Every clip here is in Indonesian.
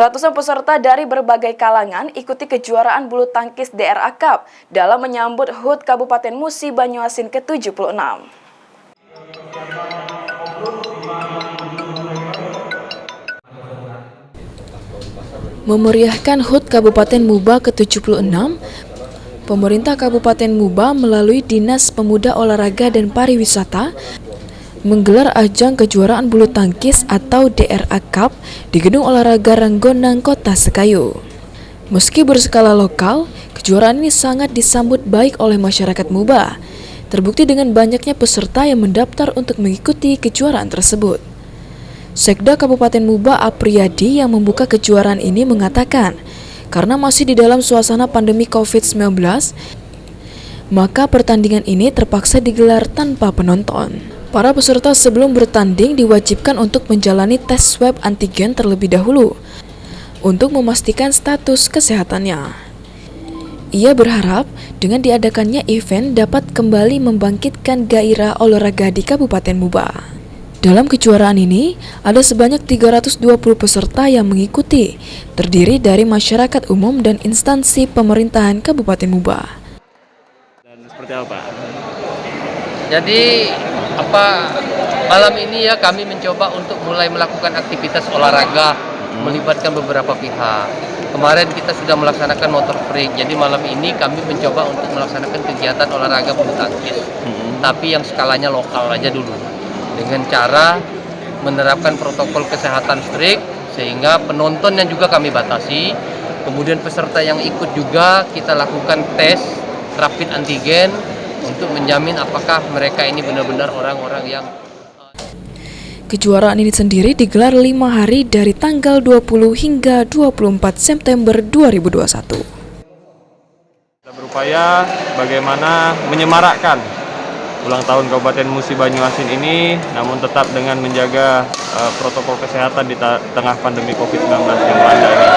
Ratusan peserta dari berbagai kalangan ikuti kejuaraan bulu tangkis DRA Cup dalam menyambut HUT Kabupaten Musi Banyuasin ke-76. Memeriahkan HUT Kabupaten Muba ke-76, pemerintah Kabupaten Muba melalui Dinas Pemuda Olahraga dan Pariwisata menggelar ajang kejuaraan bulu tangkis atau DRA Cup di Gedung Olahraga Ranggonang, Kota Sekayu. Meski berskala lokal, kejuaraan ini sangat disambut baik oleh masyarakat Muba. Terbukti dengan banyaknya peserta yang mendaftar untuk mengikuti kejuaraan tersebut. Sekda Kabupaten Muba Apriyadi yang membuka kejuaraan ini mengatakan, karena masih di dalam suasana pandemi COVID-19, maka pertandingan ini terpaksa digelar tanpa penonton. Para peserta sebelum bertanding diwajibkan untuk menjalani tes swab antigen terlebih dahulu untuk memastikan status kesehatannya. Ia berharap dengan diadakannya event dapat kembali membangkitkan gairah olahraga di Kabupaten Muba. Dalam kejuaraan ini, ada sebanyak 320 peserta yang mengikuti, terdiri dari masyarakat umum dan instansi pemerintahan Kabupaten Muba. Dan seperti apa? Jadi malam ini ya kami mencoba untuk mulai melakukan aktivitas olahraga melibatkan beberapa pihak. Kemarin kita sudah melaksanakan motor freak, jadi malam ini kami mencoba untuk melaksanakan kegiatan olahraga bulu tangkis, tapi yang skalanya lokal aja dulu, dengan cara menerapkan protokol kesehatan strict sehingga penontonnya juga kami batasi. Kemudian peserta yang ikut juga kita lakukan tes rapid antigen untuk menjamin apakah mereka ini benar-benar orang-orang yang... Kejuaraan ini sendiri digelar 5 hari dari tanggal 20 hingga 24 September 2021. Kita berupaya bagaimana menyemarakkan ulang tahun Kabupaten Musi Banyuasin ini, namun tetap dengan menjaga protokol kesehatan di tengah pandemi COVID-19 yang melanda ini.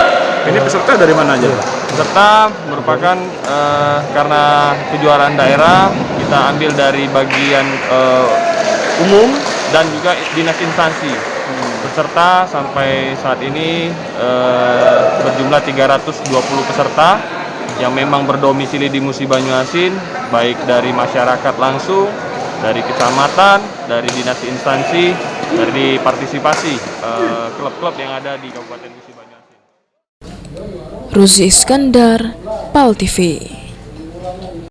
Ini peserta dari mana aja? Peserta merupakan karena kejuaraan daerah, kita ambil dari bagian umum dan juga dinas instansi. Peserta sampai saat ini berjumlah 320 peserta yang memang berdomisili di Musi Banyuasin, baik dari masyarakat langsung, dari kecamatan, dari dinas instansi, dari partisipasi klub-klub yang ada di Kabupaten Musi Banyuasin. Ruzi Iskandar, PAL TV.